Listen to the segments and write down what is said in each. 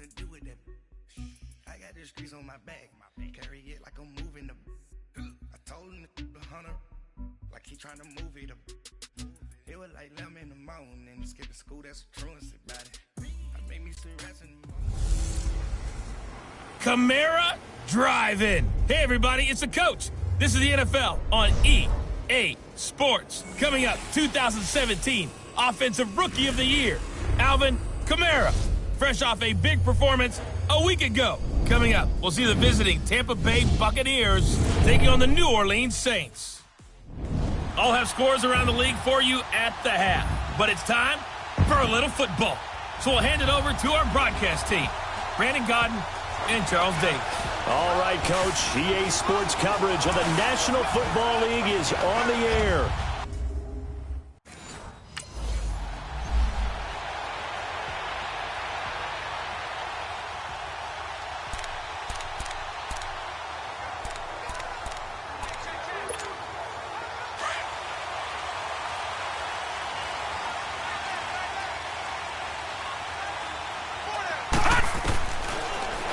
to do with that? I got the streets on my back. Carry it like I'm moving them. I told him to 100, like he trying to move it up. It was like 11 in the morning, skipping school, that's a truancy about it. I made me still resting. Camara Drive-In. Hey, everybody, it's the coach. This is the NFL on EA Sports. Coming up, 2017 Offensive Rookie of the Year, Alvin Kamara. Fresh off a big performance a week ago. Coming up, we'll see the visiting Tampa Bay Buccaneers taking on the New Orleans Saints. I'll have scores around the league for you at the half. But it's time for a little football. So we'll hand it over to our broadcast team, Brandon Godden and Charles Davis. All right, Coach. EA Sports coverage of the National Football League is on the air.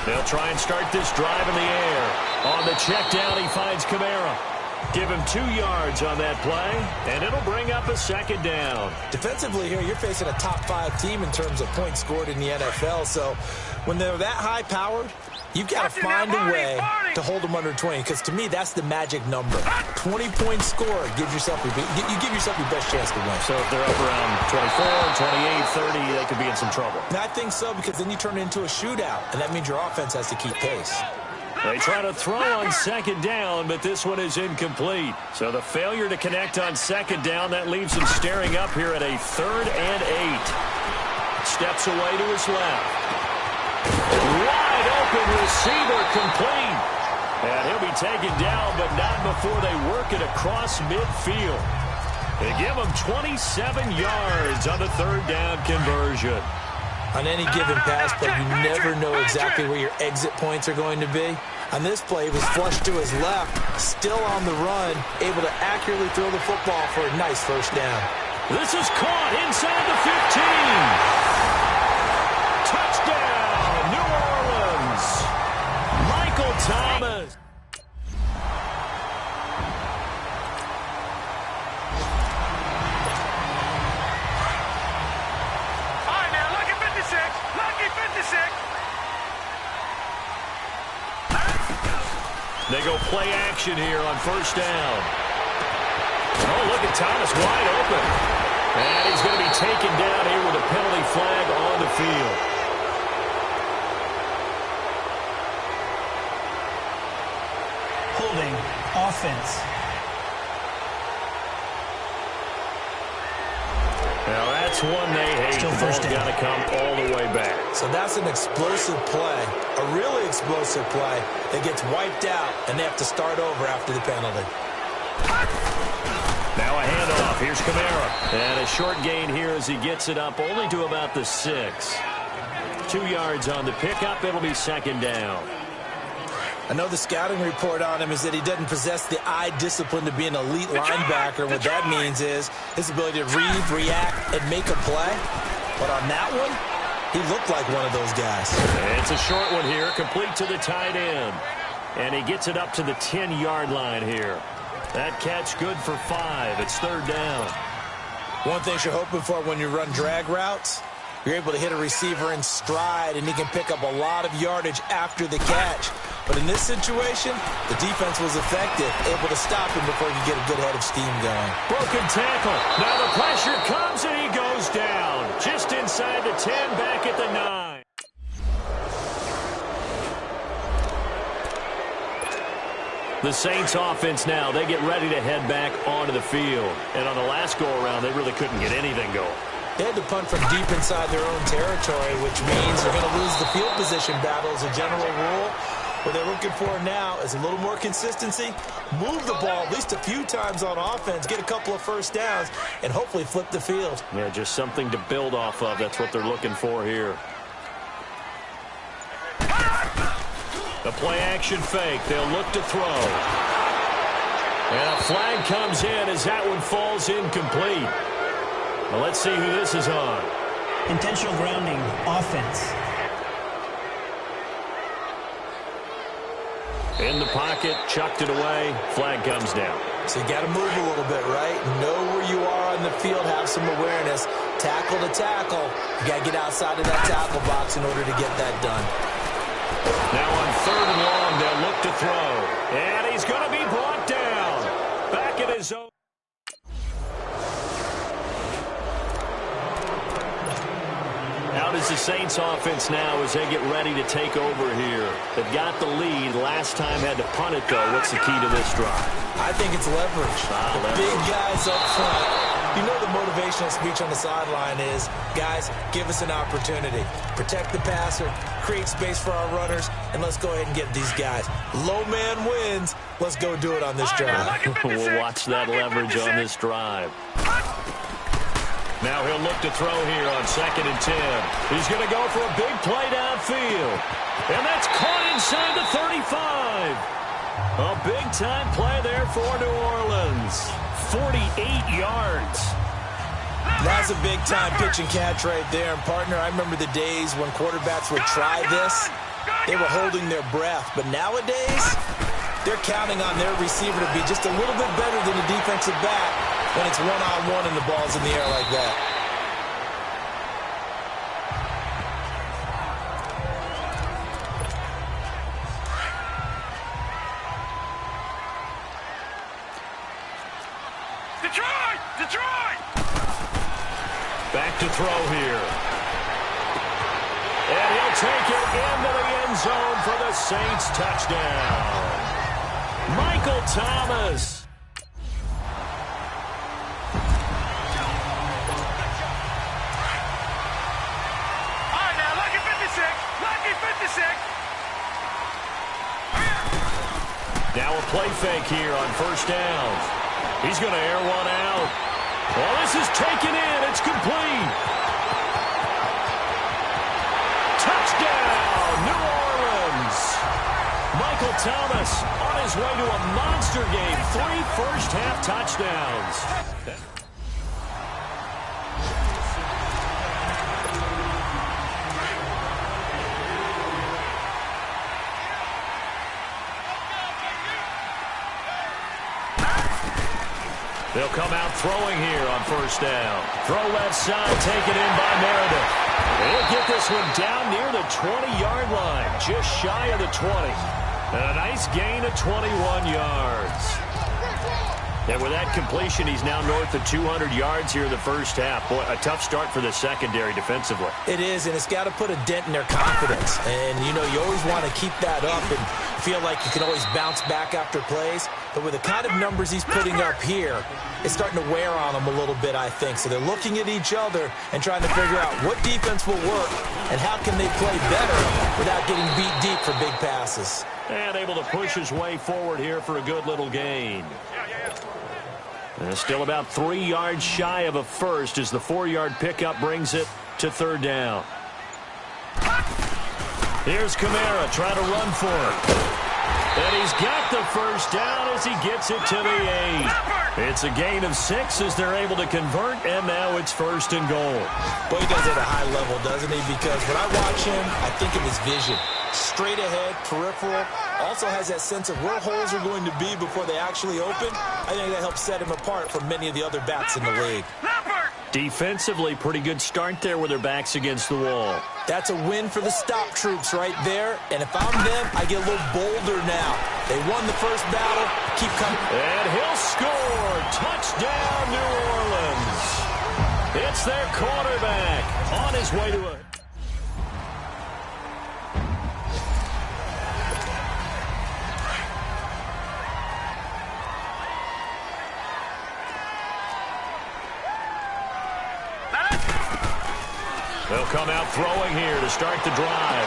They'll try and start this drive in the air. On the check down, he finds Kamara. Give him 2 yards on that play, and it'll bring up a second down. Defensively here, you're facing a top-5 team in terms of points scored in the NFL. So when they're that high-powered, you've got to find a way to hold them under 20, because to me, that's the magic number. 20-point score gives yourself you give yourself your best chance to win. So if they're up around 24, 28, 30, they could be in some trouble. And I think so, because then you turn it into a shootout, and that means your offense has to keep pace. They try to throw on second down, but this one is incomplete. So the failure to connect on second down, that leaves him staring up here at a 3rd and 8. Steps away to his left. Wide open receiver complete. And he'll be taken down, but not before they work it across midfield. They give him 27 yards on the 3rd down conversion. On any given pass play, you never know exactly where your exit points are going to be. On this play, he was flushed to his left, still on the run, able to accurately throw the football for a nice first down. This is caught inside the 15. Touchdown, New Orleans. Michael Thomas. They go play action here on first down. Oh, look at Thomas wide open. And he's going to be taken down here with a penalty flag on the field. Holding offense. Now that's one they hate. The ball's got to come all the way back. So that's an explosive play, a really explosive play that gets wiped out, and they have to start over after the penalty. Now a handoff. Here's Kamara. And a short gain here as he gets it up only to about the 6. 2 yards on the pickup. It'll be second down. I know the scouting report on him is that he doesn't possess the eye discipline to be an elite linebacker. What that means is his ability to read, react, and make a play. But on that one, he looked like one of those guys. It's a short one here, complete to the tight end. And he gets it up to the 10-yard line here. That catch good for 5. It's 3rd down. One thing you're hoping for when you run drag routes, you're able to hit a receiver in stride, and he can pick up a lot of yardage after the catch. But in this situation, the defense was effective, able to stop him before he could get a good head of steam going. Broken tackle. Now the pressure comes, and he goes down. Just inside the 10, back at the 9. The Saints offense now, they get ready to head back onto the field. And on the last go-around, they really couldn't get anything going. They had to punt from deep inside their own territory, which means they're going to lose the field position battle as a general rule. What they're looking for now is a little more consistency, move the ball at least a few times on offense, get a couple of first downs, and hopefully flip the field. Yeah, just something to build off of. That's what they're looking for here. The play-action fake. They'll look to throw. And a flag comes in as that one falls incomplete. Well, let's see who this is on. Intentional grounding, offense. In the pocket, chucked it away, flag comes down. So you got to move a little bit, right? Know where you are on the field, have some awareness. Tackle to tackle. You got to get outside of that tackle box in order to get that done. Now on 3rd and long, they'll look to throw. And he's going to be brought down. Back at his own. Out is the Saints offense now as they get ready to take over here. They've got the lead. Last time had to punt it, though. What's the key to this drive? I think it's leverage. Leverage. Big guys up front. You know the motivational speech on the sideline is, guys, give us an opportunity. Protect the passer, create space for our runners, and let's go ahead and get these guys. Low man wins. Let's go do it on this drive. We'll watch that leverage on this drive. Now he'll look to throw here on 2nd and 10. He's going to go for a big play downfield. And that's caught inside the 35. A big-time play there for New Orleans. 48 yards. That's a big-time pitch and catch right there. And, partner, I remember the days when quarterbacks would try this. They were holding their breath. But nowadays, they're counting on their receiver to be just a little bit better than the defensive back when it's one-on-one and the ball's in the air like that. Detroit! Back to throw here. And he'll take it into the end zone for the Saints touchdown. Michael Thomas. Now a play fake here on 1st down. He's going to air one out. Well, this is taken in. It's complete. Touchdown, New Orleans. Michael Thomas on his way to a monster game. 3 first-half touchdowns. They'll come out throwing here on 1st down. Throw left side, taken in by Meredith. They'll get this one down near the 20-yard line, just shy of the 20. And a nice gain of 21 yards. And with that completion, he's now north of 200 yards here in the first half. Boy, a tough start for the secondary defensively. It is, and it's got to put a dent in their confidence. And, you know, you always want to keep that up and feel like you can always bounce back after plays. But with the kind of numbers he's putting up here, it's starting to wear on them a little bit, I think. So they're looking at each other and trying to figure out what defense will work and how can they play better without getting beat deep for big passes. And able to push his way forward here for a good little gain. And still about 3 yards shy of a first as the 4-yard pickup brings it to 3rd down. Here's Kamara trying to run for it. And he's got the first down as he gets it to the 8. It's a gain of 6 as they're able to convert, and now it's 1st and goal. Boy, he does it at a high level, doesn't he? Because when I watch him, I think of his vision. Straight ahead, peripheral, also has that sense of where holes are going to be before they actually open. I think that helps set him apart from many of the other backs in the league. Defensively, pretty good start there with their backs against the wall. That's a win for the stop troops right there. And if I'm them, I get a little bolder now. They won the first battle. Keep coming. And he'll score. Touchdown, New Orleans. It's their quarterback on his way to a... They'll come out throwing here to start the drive.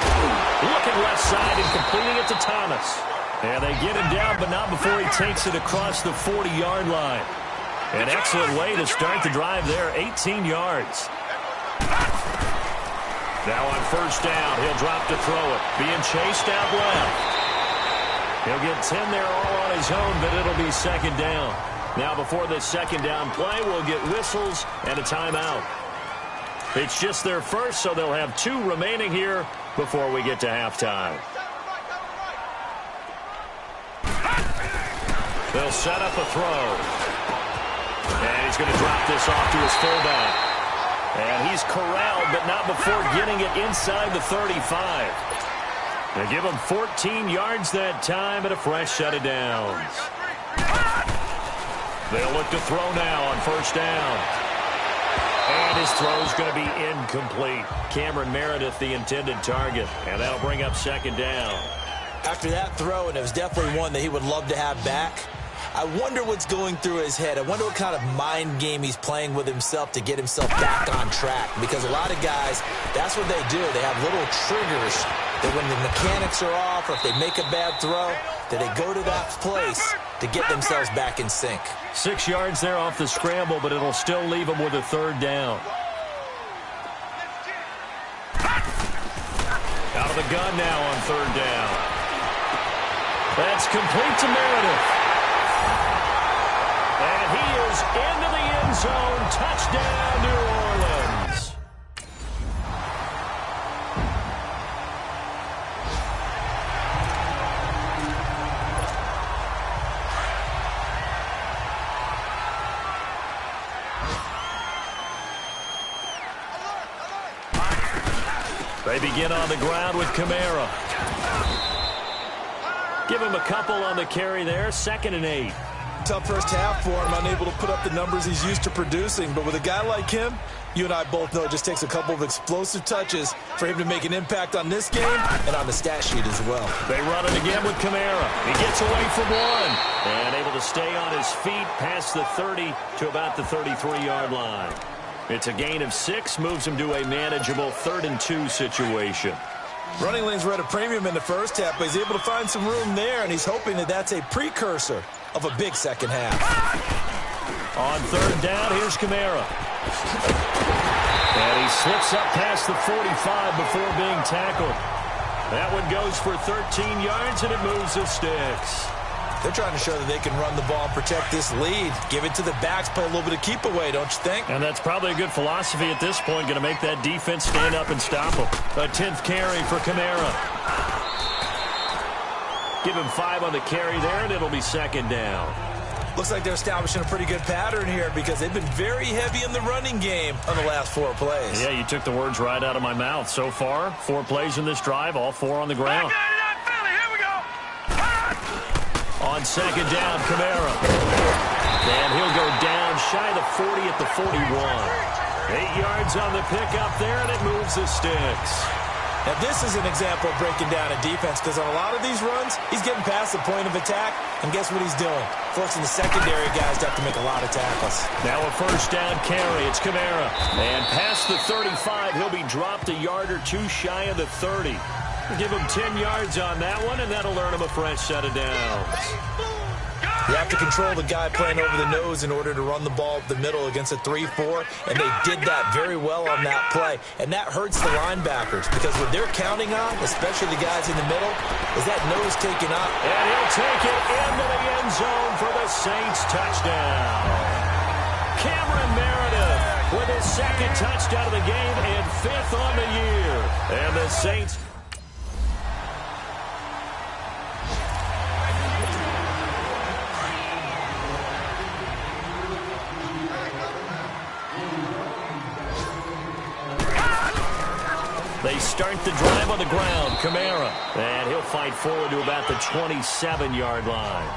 Looking left side and completing it to Thomas. And they get him down, but not before he takes it across the 40-yard line. An excellent way to start the drive there, 18 yards. Now on 1st down, he'll drop to throw it. Being chased out left. He'll get 10 there all on his own, but it'll be 2nd down. Now before this 2nd down play, we'll get whistles and a timeout. It's just their first, so they'll have 2 remaining here before we get to halftime. They'll set up a throw. And he's going to drop this off to his fullback. And he's corralled, but not before getting it inside the 35. They give him 14 yards that time and a fresh set of downs. They'll look to throw now on first down. And his throw's going to be incomplete. Cameron Meredith, the intended target. And that'll bring up second down. After that throw, and it was definitely one that he would love to have back, I wonder what's going through his head. I wonder what kind of mind game he's playing with himself to get himself back on track. Because a lot of guys, that's what they do. They have little triggers that when the mechanics are off or if they make a bad throw, that they go to that place to get themselves back in sync. 6 yards there off the scramble, but it'll still leave him with a third down. Out of the gun now on third down. That's complete to Meredith. And he is into the end zone. Touchdown, New Orleans. They begin on the ground with Kamara. Give him a couple on the carry there. 2nd and 8. Tough first half for him, unable to put up the numbers he's used to producing. But with a guy like him, you and I both know it just takes a couple of explosive touches for him to make an impact on this game and on the stat sheet as well. They run it again with Kamara. He gets away from one and able to stay on his feet past the 30 to about the 33-yard line. It's a gain of 6, moves him to a manageable 3rd and 2 situation. Running lanes were at a premium in the first half, but he's able to find some room there, and he's hoping that that's a precursor of a big second half. On third down, here's Kamara. And he slips up past the 45 before being tackled. That one goes for 13 yards, and it moves the sticks. They're trying to show that they can run the ball and protect this lead. Give it to the backs, play a little bit of keep away, don't you think? And that's probably a good philosophy at this point, going to make that defense stand up and stop them. A 10th carry for Kamara. Give him 5 on the carry there, and it'll be second down. Looks like they're establishing a pretty good pattern here because they've been very heavy in the running game on the last 4 plays. Yeah, you took the words right out of my mouth. So far, 4 plays in this drive, all 4 on the ground. On second down, Kamara. And he'll go down shy of the 40 at the 41. 8 yards on the pickup there, and it moves the sticks. Now, this is an example of breaking down a defense because on a lot of these runs, he's getting past the point of attack, and guess what he's doing? Forcing the secondary guys to have to make a lot of tackles. Now a first down carry. It's Kamara. And past the 35, he'll be dropped a yard or 2 shy of the 30. Give him 10 yards on that one, and that'll earn him a fresh set of downs. You have to control the guy playing over the nose in order to run the ball up the middle against a 3-4, and they did that very well on that play. And that hurts the linebackers because what they're counting on, especially the guys in the middle, is that nose taken up. And he'll take it into the end zone for the Saints touchdown. Cameron Meredith with his 2nd touchdown of the game and 5th on the year. And the Saints... They start the drive on the ground. Kamara. And he'll fight forward to about the 27-yard line.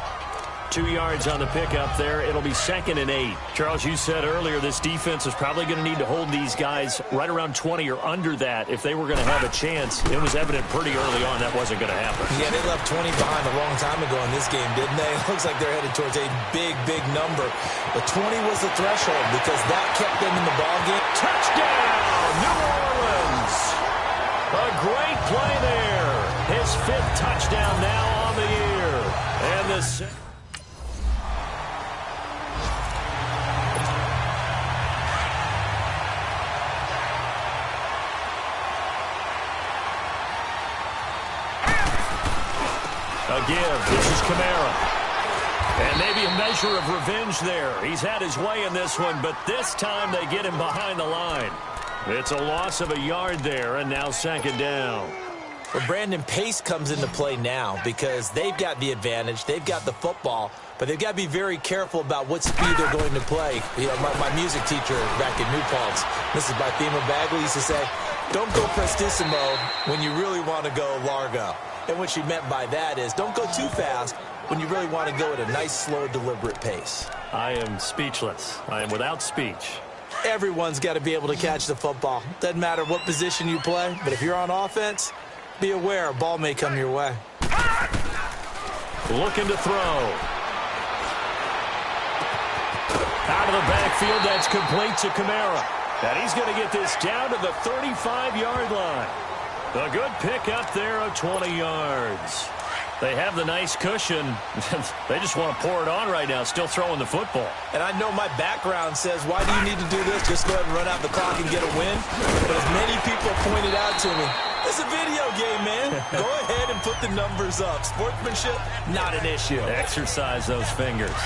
2 yards on the pickup there. It'll be 2nd and 8. Charles, you said earlier this defense is probably going to need to hold these guys right around 20 or under that if they were going to have a chance. It was evident pretty early on that wasn't going to happen. Yeah, they left 20 behind a long time ago in this game, didn't they? It looks like they're headed towards a big, big number. But 20 was the threshold because that kept them in the ballgame. Touchdown, New Orleans! A great play there. His 5th touchdown now on the year. And the... Again, this is Kamara. And maybe a measure of revenge there. He's had his way in this one, but this time they get him behind the line. It's a loss of a yard there, and now 2nd down. Well, Brandon, pace comes into play now because they've got the advantage. They've got the football, but they've got to be very careful about what speed they're going to play. You know, my music teacher back in New Paltz, Mrs. Bythema Bagley, used to say, don't go prestissimo when you really want to go largo. And what she meant by that is don't go too fast when you really want to go at a nice, slow, deliberate pace. I am speechless. I am without speech. Everyone's got to be able to catch the football. Doesn't matter what position you play, but if you're on offense, be aware a ball may come your way. Looking to throw. Out of the backfield, that's complete to Kamara. And he's going to get this down to the 35-yard line. A good pick up there of 20 yards. They have the nice cushion. They just want to pour it on right now, still throwing the football. And I know my background says, why do you need to do this? Just go ahead and run out the clock and get a win. But as many people pointed out to me, it's a video game, man. Go ahead and put the numbers up. Sportsmanship, not an issue. Exercise those fingers.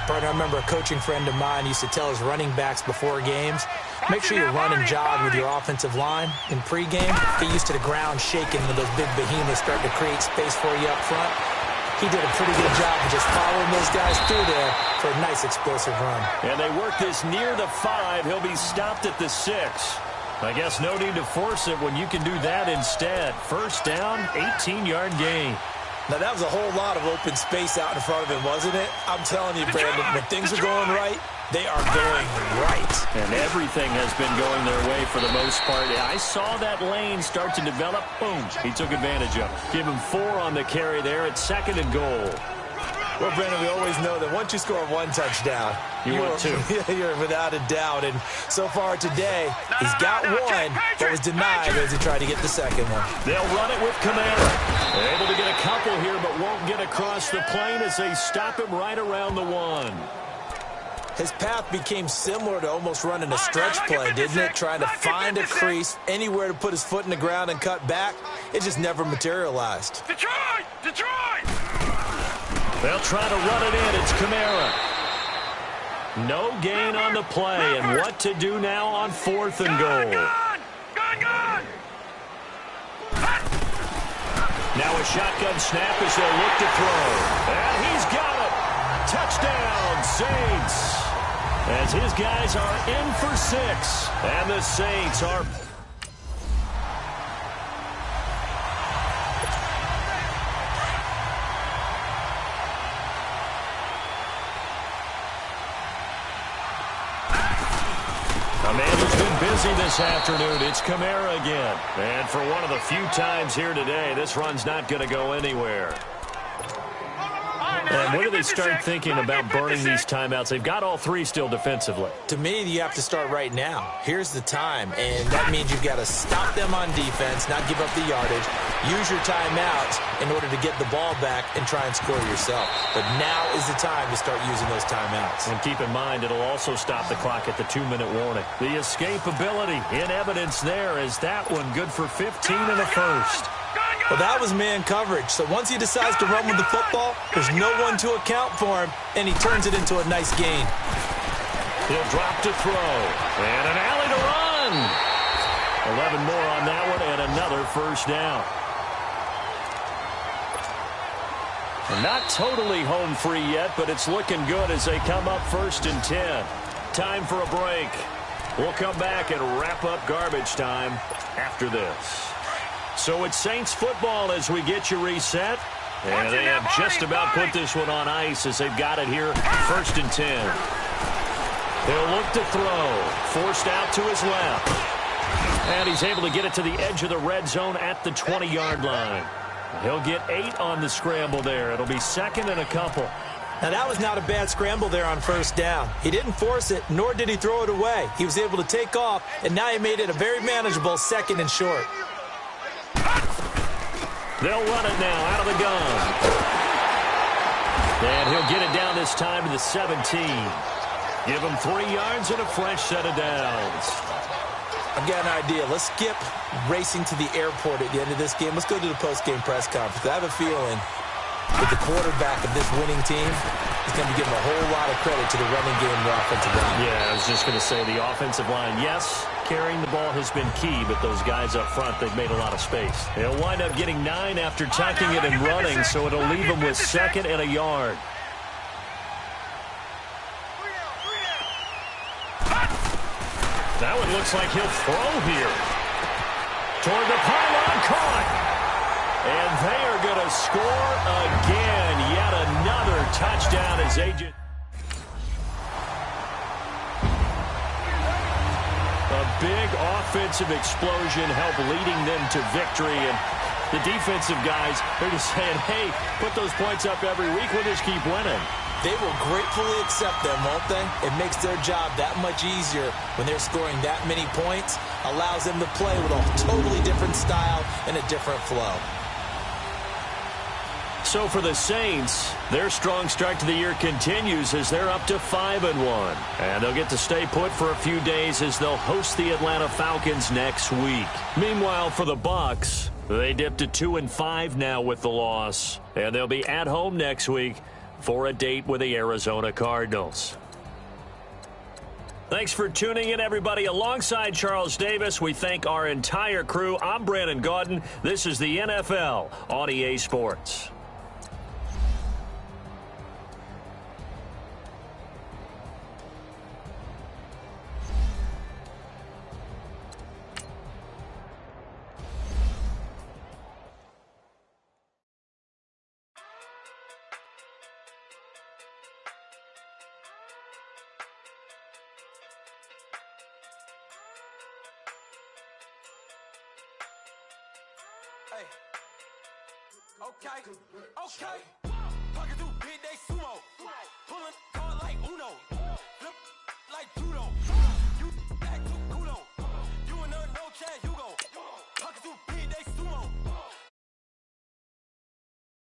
Partner, I remember a coaching friend of mine used to tell his running backs before games, make sure you run and jog with your offensive line in pregame. Get used to the ground shaking when those big behemoths start to create space for you up front. He did a pretty good job of just following those guys through there for a nice explosive run. And they work this near the 5. He'll be stopped at the 6. I guess no need to force it when you can do that instead. First down, 18-yard gain. Now, that was a whole lot of open space out in front of him, wasn't it? I'm telling you, Brandon, when things are going right, they are going right. And everything has been going their way for the most part. I saw that lane start to develop. Boom. He took advantage of it. Give him 4 on the carry there at 2nd and goal. Well, Brandon, we always know that once you score 1 touchdown, you're 2. You're without a doubt. And so far today, he's got 1, but was denied as he tried to get the 2nd one. They'll run it with Kamara. They're able to get a couple here, but won't get across the plane as they stop him right around the 1. His path became similar to almost running a stretch play, didn't it? Trying to find a crease, anywhere to put his foot in the ground and cut back. It just never materialized. Detroit! Detroit! They'll try to run it in. It's Kamara. No gain on the play. And what to do now on 4th and goal. Gone! Now a shotgun snap as they'll look to throw. And he's got it. Touchdown, Saints. As his guys are in for 6. And the Saints are... A man who's been busy this afternoon, it's Kamara again. And for one of the few times here today, this run's not going to go anywhere. And when do they start thinking about burning these timeouts? They've got all 3 still defensively. To me, you have to start right now. Here's the time, and that means you've got to stop them on defense, not give up the yardage, use your timeouts in order to get the ball back and try and score yourself. But now is the time to start using those timeouts. And keep in mind, it'll also stop the clock at the 2-minute warning. The escapability in evidence there is that one good for 15 and a first. Well, that was man coverage. So once he decides to run with the football, there's no one to account for him, and he turns it into a nice gain. He'll drop to throw. And an alley to run. 11 more on that one, and another first down. And not totally home free yet, but it's looking good as they come up 1st and 10. Time for a break. We'll come back and wrap up garbage time after this. So it's Saints football as we get you reset. And they have just about put this one on ice as they've got it here, 1st and 10. They'll look to throw. Forced out to his left. And he's able to get it to the edge of the red zone at the 20-yard line. He'll get 8 on the scramble there. It'll be 2nd and a couple. Now, that was not a bad scramble there on 1st down. He didn't force it, nor did he throw it away. He was able to take off, and now he made it a very manageable 2nd and short. They'll run it now out of the gun. And he'll get it down this time to the 17. Give him 3 yards and a fresh set of downs. I've got an idea. Let's skip racing to the airport at the end of this game. Let's go to the post-game press conference. I have a feeling that the quarterback of this winning team is going to be giving a whole lot of credit to the running game and the offensive line. Yeah, I was just going to say the offensive line, yes. carrying the ball has been key, but those guys up front, they've made a lot of space. They'll wind up getting 9 after tucking it and running, so it'll leave them with 2nd and a yard. That one looks like he'll throw here. Toward the pylon, caught. And they are going to score again. Yet another touchdown as agent. A big offensive explosion helped leading them to victory. And the defensive guys, they're just saying, hey, put those points up every week. We'll just keep winning. They will gratefully accept them, won't they? It makes their job that much easier when they're scoring that many points. Allows them to play with a totally different style and a different flow. So for the Saints, their strong start to the year continues as they're up to 5-1. And they'll get to stay put for a few days as they'll host the Atlanta Falcons next week. Meanwhile, for the Bucs, they dipped to 2-5 now with the loss. And they'll be at home next week for a date with the Arizona Cardinals. Thanks for tuning in, everybody. Alongside Charles Davis, we thank our entire crew. I'm Brandon Gaudin. This is the NFL on EA Sports. Hey, okay, talking through big day sumo, pulling card like Uno, flip like judo, you act too kudo, you and her no chance, you go, talking through big day sumo.